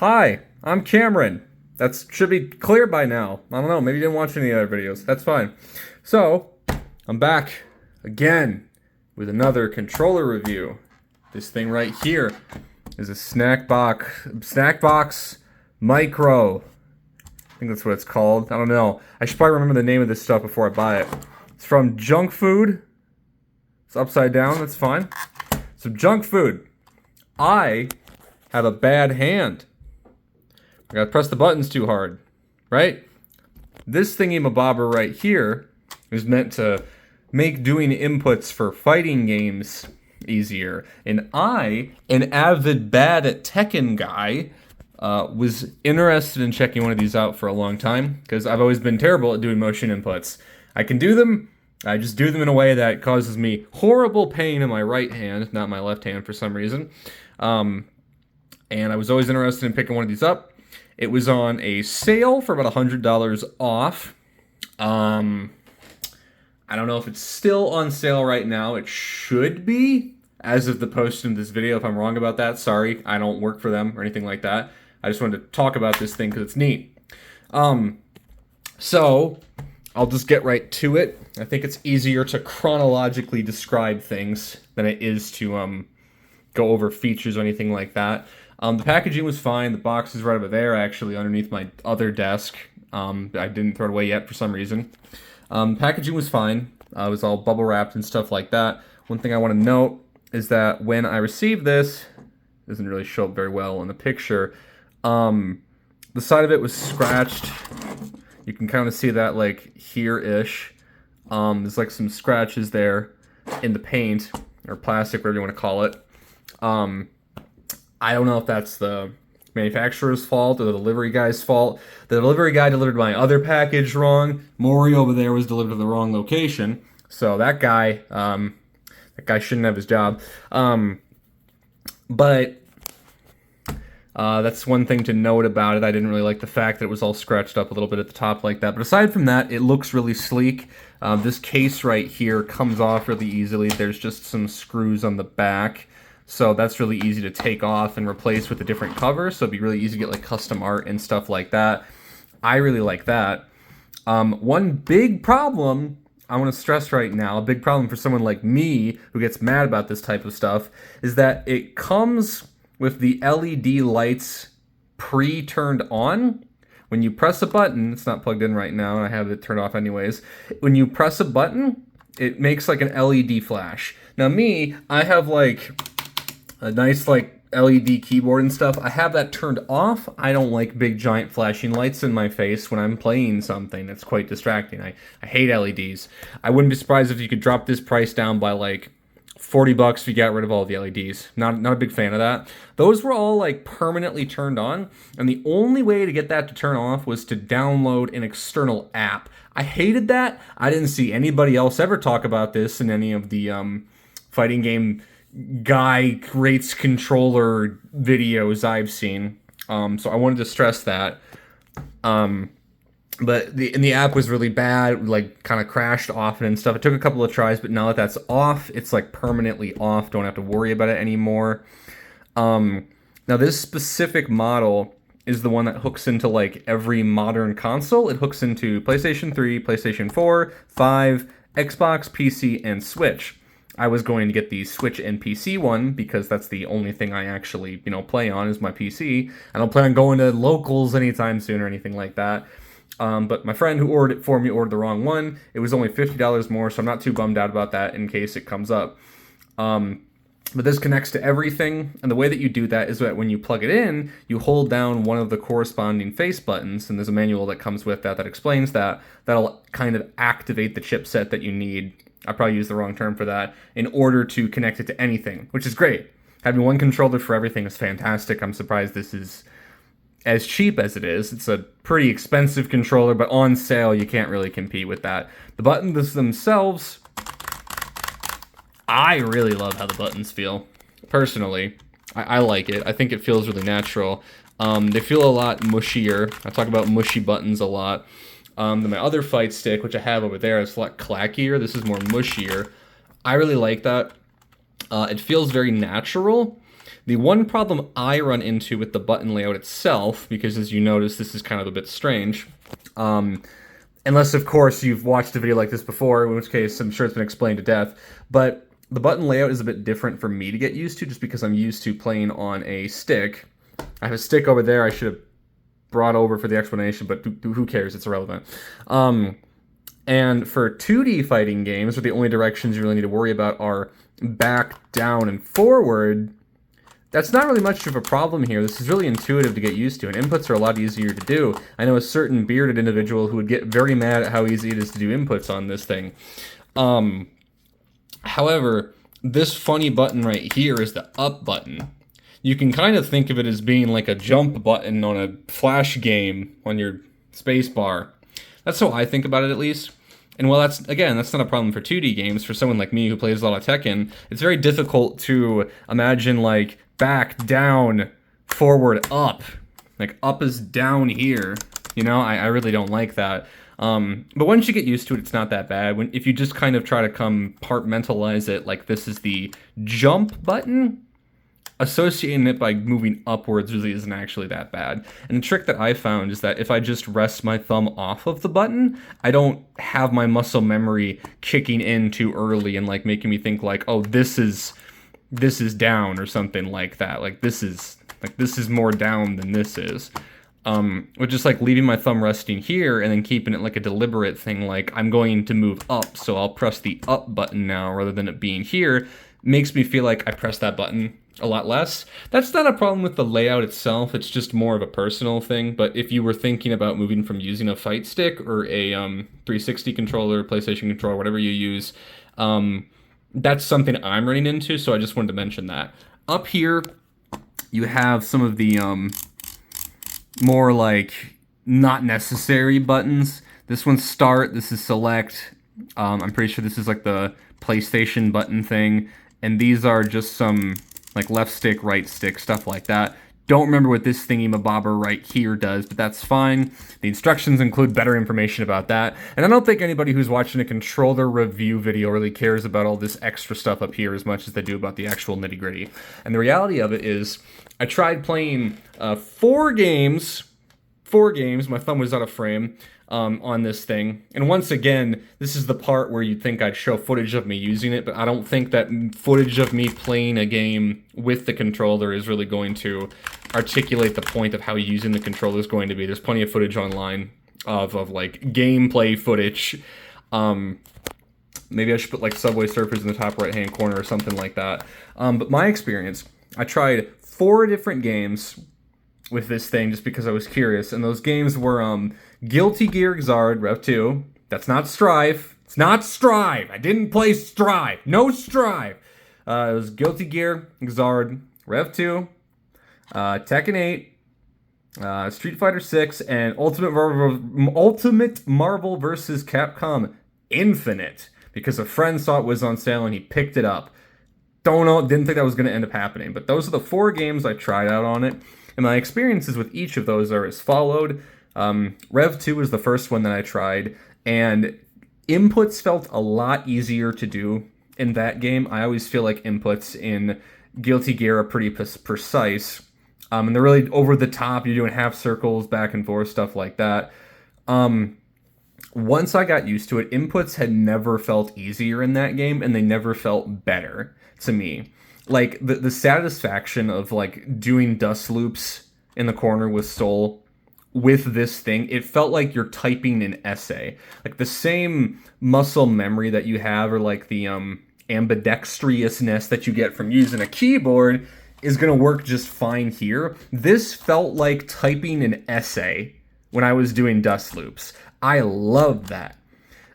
Hi, I'm Cameron. That should be clear by now. I don't know, maybe you didn't watch any other videos. That's fine. So, I'm back again with another controller review. This thing right here is a Snackbox Micro. I think that's what it's called. I don't know. I should probably remember the name of this stuff before I buy it. It's from Junk Food. It's upside down, that's fine. So Junk Food. I have a bad hand. I gotta press the buttons too hard, right? This thingy-mabobber right here is meant to make doing inputs for fighting games easier. And I, an avid bad at Tekken guy, was interested in checking one of these out for a long time because I've always been terrible at doing motion inputs. I can do them, I just do them in a way that causes me horrible pain in my right hand, not my left hand for some reason. And I was always interested in picking one of these up. It was on a sale for about $100 off. I don't know if it's still on sale right now. It should be, as of the posting of this video. If I'm wrong about that, sorry. I don't work for them or anything like that. I just wanted to talk about this thing because it's neat. So, I'll just get right to it. I think it's easier to chronologically describe things than it is to go over features or anything like that. The packaging was fine. The box is right over there, actually, underneath my other desk. I didn't throw it away yet for some reason. Packaging was fine. It was all bubble wrapped and stuff like that. One thing I want to note is that when I received this, it doesn't really show up very well in the picture. The side of it was scratched. You can kind of see that like here-ish. There's like some scratches there in the paint or plastic, whatever you want to call it. I don't know if that's the manufacturer's fault or the delivery guy's fault. The delivery guy delivered my other package wrong. Maury over there was delivered to the wrong location. So that guy shouldn't have his job. But that's one thing to note about it. I didn't really like the fact that it was all scratched up a little bit at the top like that. But aside from that, it looks really sleek. This case right here comes off really easily. There's just some screws on the back. So that's really easy to take off and replace with a different cover. So it'd be really easy to get like custom art and stuff like that. I really like that. One big problem I want to stress right now, a big problem for someone like me who gets mad about this type of stuff, is that it comes with the LED lights pre-turned on. When you press a button, it's not plugged in right now, and I have it turned off anyways. When you press a button, it makes like an LED flash. Now me, I have like a nice like LED keyboard and stuff. I have that turned off. I don't like big giant flashing lights in my face when I'm playing something. It's quite distracting. I hate LEDs. I wouldn't be surprised if you could drop this price down by like $40 if you got rid of all the LEDs. Not a big fan of that. Those were all like permanently turned on, and the only way to get that to turn off was to download an external app. I hated that. I didn't see anybody else ever talk about this in any of the fighting game guy rates controller videos I've seen. So I wanted to stress that. But the app was really bad, like kind of crashed often and stuff. It took a couple of tries, but now that that's off, it's like permanently off. Don't have to worry about it anymore. Now this specific model is the one that hooks into like every modern console. It hooks into PlayStation 3, PlayStation 4, 5, Xbox, PC, and Switch. I was going to get the Switch and PC one because that's the only thing I actually, play on is my PC. I don't plan on going to locals anytime soon or anything like that. But my friend who ordered it for me ordered the wrong one. It was only $50 more, so I'm not too bummed out about that in case it comes up. But this connects to everything, and the way that you do that is that when you plug it in, you hold down one of the corresponding face buttons, and there's a manual that comes with that that explains that. That'll kind of activate the chipset that you need. I probably used the wrong term for that, in order to connect it to anything, which is great. Having one controller for everything is fantastic. I'm surprised this is as cheap as it is. It's a pretty expensive controller, but on sale, you can't really compete with that. The buttons themselves, I really love how the buttons feel. Personally, I like it. I think it feels really natural. They feel a lot mushier. I talk about mushy buttons a lot. Then my other fight stick, which I have over there, is a lot clackier. This is more mushier. I really like that. It feels very natural. The one problem I run into with the button layout itself, because as you notice, this is kind of a bit strange, unless, of course, you've watched a video like this before, in which case I'm sure it's been explained to death, but the button layout is a bit different for me to get used to, just because I'm used to playing on a stick. I have a stick over there I should have brought over for the explanation, but who cares? It's irrelevant. And for 2D fighting games, where the only directions you really need to worry about are back, down, and forward, that's not really much of a problem here. This is really intuitive to get used to, and inputs are a lot easier to do. I know a certain bearded individual who would get very mad at how easy it is to do inputs on this thing. However, this funny button right here is the up button. You can kind of think of it as being like a jump button on a flash game on your space bar. That's how I think about it, at least. And while that's not a problem for 2D games. For someone like me who plays a lot of Tekken, it's very difficult to imagine, like, back, down, forward, up. Like, up is down here. You know, I really don't like that. But once you get used to it, it's not that bad. If you just kind of try to compartmentalize it, like this is the jump button, associating it by moving upwards really isn't actually that bad. And the trick that I found is that if I just rest my thumb off of the button, I don't have my muscle memory kicking in too early and like making me think like, oh, this is down or something like that. Like this is more down than this is. With just like leaving my thumb resting here and then keeping it like a deliberate thing, like I'm going to move up, so I'll press the up button now rather than it being here, makes me feel like I press that button a lot less. That's not a problem with the layout itself, it's just more of a personal thing. But if you were thinking about moving from using a fight stick or a 360 controller, PlayStation controller, whatever you use, that's something I'm running into, so I just wanted to mention that. Up here, you have some of the more like not necessary buttons. This one's start, this is select. I'm pretty sure this is like the PlayStation button thing. And these are just some like left stick, right stick, stuff like that. Don't remember what this thingy-mabobber right here does, but that's fine. The instructions include better information about that. And I don't think anybody who's watching a controller review video really cares about all this extra stuff up here as much as they do about the actual nitty-gritty. And the reality of it is, I tried playing 4 games, my thumb was out of frame, on this thing. And once again, this is the part where you'd think I'd show footage of me using it, but I don't think that footage of me playing a game with the controller is really going to articulate the point of how using the controller is going to be. There's plenty of footage online of like gameplay footage. Maybe I should put like Subway Surfers in the top right hand corner or something like that. But my experience, I tried 4 different games with this thing just because I was curious, and those games were Guilty Gear Xrd Rev 2. That's not Strive. It's not Strive. I didn't play Strive. No Strive. It was Guilty Gear Xrd Rev 2, Tekken 8, Street Fighter 6, and Ultimate Marvel vs. Capcom Infinite, because a friend saw it was on sale and he picked it up. Don't know, didn't think that was going to end up happening, but those are the 4 games I tried out on it. And my experiences with each of those are as followed. Rev 2 was the first one that I tried, and inputs felt a lot easier to do in that game. I always feel like inputs in Guilty Gear are pretty precise, and they're really over the top. You're doing half circles, back and forth, stuff like that. Once I got used to it, inputs had never felt easier in that game, and they never felt better to me. Like, the satisfaction of, like, doing dust loops in the corner with Soul with this thing, it felt like you're typing an essay. Like, the same muscle memory that you have, or, like, the ambidextrousness that you get from using a keyboard is going to work just fine here. This felt like typing an essay when I was doing dust loops. I love that.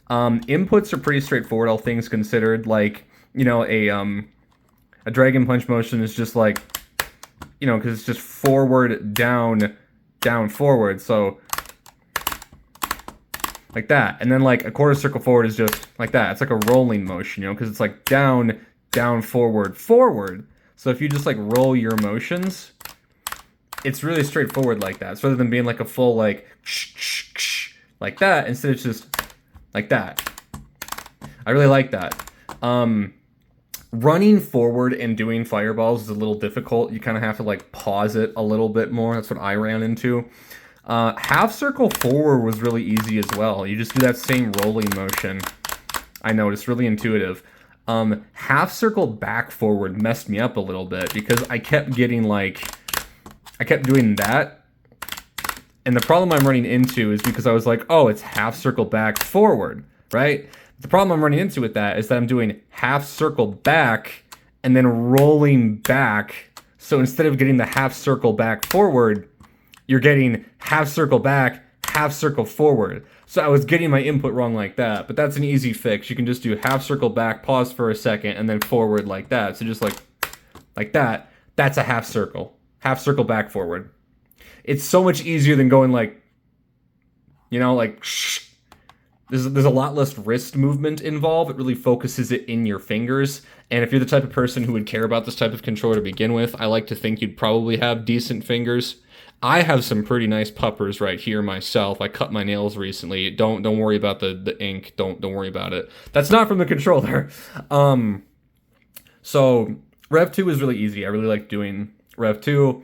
Inputs are pretty straightforward, all things considered. Like, you know, a Dragon Punch motion is just like, you know, because it's just forward, down, down, forward. So, like that. And then, like, a quarter circle forward is just like that. It's like a rolling motion, you know, because it's like down, down, forward, forward. So if you just, like, roll your motions, it's really straightforward like that. So rather than being like a full, like, like that, instead it's just like that. I really like that. Running forward and doing fireballs is a little difficult. You kind of have to like pause it a little bit more. That's what I ran into. Half circle forward was really easy as well. You just do that same rolling motion. I noticed, really intuitive. Half circle back forward messed me up a little bit because I kept getting like, I kept doing that. And the problem I'm running into is because I was like, oh, it's half circle back forward, right? The problem I'm running into with that is that I'm doing half circle back and then rolling back. So instead of getting the half circle back forward, you're getting half circle back, half circle forward. So I was getting my input wrong like that, but that's an easy fix. You can just do half circle back, pause for a second, and then forward like that. So just like that. That's a half circle back forward. It's so much easier than going like, you know, like shh. There's a lot less wrist movement involved. It really focuses it in your fingers. And if you're the type of person who would care about this type of controller to begin with, I like to think you'd probably have decent fingers. I have some pretty nice puppers right here myself. I cut my nails recently. Don't worry about the ink. Don't worry about it. That's not from the controller. So Rev 2 is really easy. I really like doing Rev 2.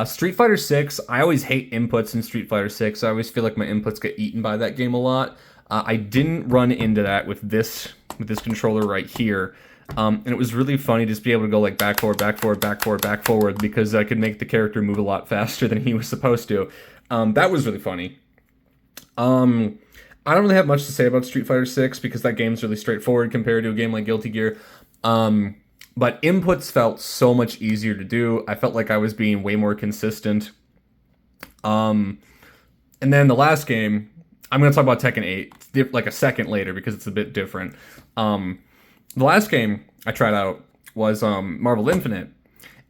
Street Fighter 6, I always hate inputs in Street Fighter 6. I always feel like my inputs get eaten by that game a lot. I didn't run into that with this controller right here. And it was really funny just to be able to go like back forward, back forward, back forward, back forward, because I could make the character move a lot faster than he was supposed to. That was really funny. I don't really have much to say about Street Fighter 6 because that game's really straightforward compared to a game like Guilty Gear. But inputs felt so much easier to do. I felt like I was being way more consistent. And then the last game, I'm going to talk about Tekken 8 like a second later because it's a bit different. The last game I tried out was Marvel Infinite,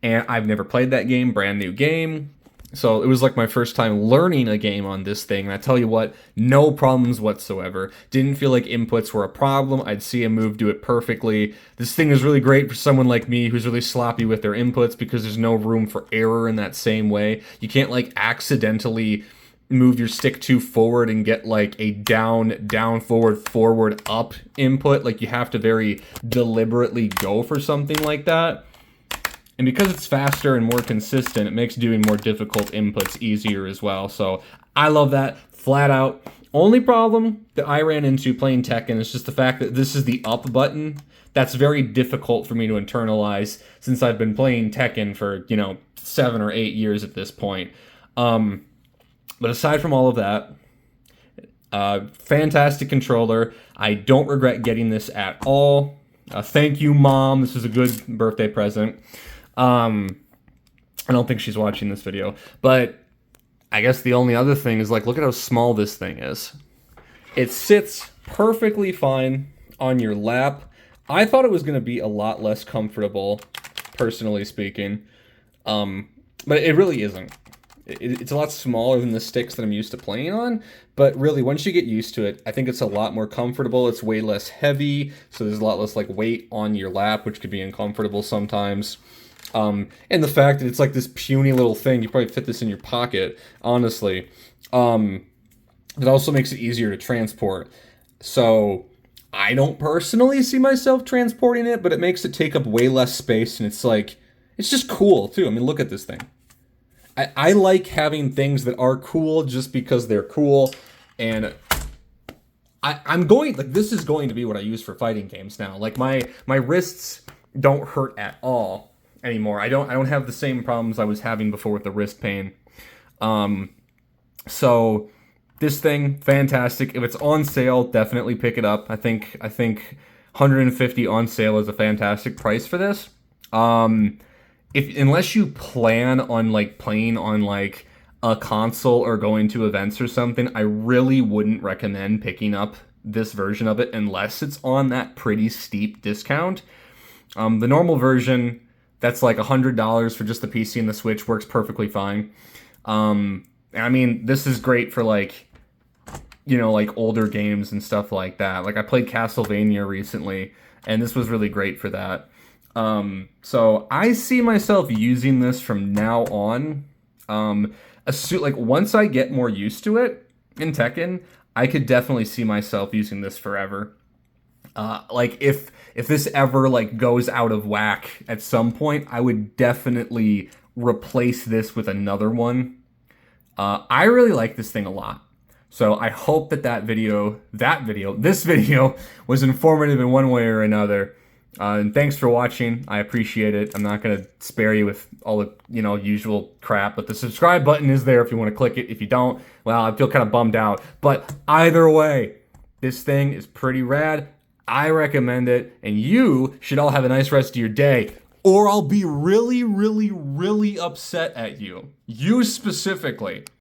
and I've never played that game, brand new game. So it was like my first time learning a game on this thing, and I tell you what, no problems whatsoever. Didn't feel like inputs were a problem. I'd see a move, do it perfectly. This thing is really great for someone like me who's really sloppy with their inputs because there's no room for error in that same way. You can't like accidentally move your stick too forward and get like a down, forward, up input. Like you have to very deliberately go for something like that. And because it's faster and more consistent, it makes doing more difficult inputs easier as well. So I love that, flat out. Only problem that I ran into playing Tekken is just the fact that this is the up button. That's very difficult for me to internalize since I've been playing Tekken for, 7 or 8 years at this point. But aside from all of that, fantastic controller. I don't regret getting this at all. Thank you, Mom. This is a good birthday present. I don't think she's watching this video. But I guess the only other thing is, like, look at how small this thing is. It sits perfectly fine on your lap. I thought it was going to be a lot less comfortable, personally speaking. But it really isn't. It's a lot smaller than the sticks that I'm used to playing on, but really, once you get used to it, I think it's a lot more comfortable. It's way less heavy, so there's a lot less, like, weight on your lap, which could be uncomfortable sometimes. And the fact that it's, like, this puny little thing, you probably fit this in your pocket, honestly. It also makes it easier to transport. So I don't personally see myself transporting it, but it makes it take up way less space, and it's, like, it's just cool, too. I mean, look at this thing. I like having things that are cool just because they're cool, and this is going to be what I use for fighting games now. Like my wrists don't hurt at all anymore. I don't have the same problems I was having before with the wrist pain. So this thing, fantastic. If it's on sale, definitely pick it up. I think $150 on sale is a fantastic price for this. Unless you plan on like playing on like a console or going to events or something, I really wouldn't recommend picking up this version of it unless it's on that pretty steep discount. The normal version, that's like $100 for just the PC and the Switch, works perfectly fine. I mean, this is great for like, like older games and stuff like that. Like I played Castlevania recently, and this was really great for that. So I see myself using this from now on. Once I get more used to it in Tekken, I could definitely see myself using this forever. Like if this ever like goes out of whack at some point, I would definitely replace this with another one. I really like this thing a lot. So I hope that this video was informative in one way or another. And thanks for watching. I appreciate it. I'm not gonna spare you with all the usual crap, but the subscribe button is there if you want to click it. If you don't, well, I feel kind of bummed out. But either way, this thing is pretty rad. I recommend it, and you should all have a nice rest of your day. Or I'll be really, really, really upset at you. You specifically.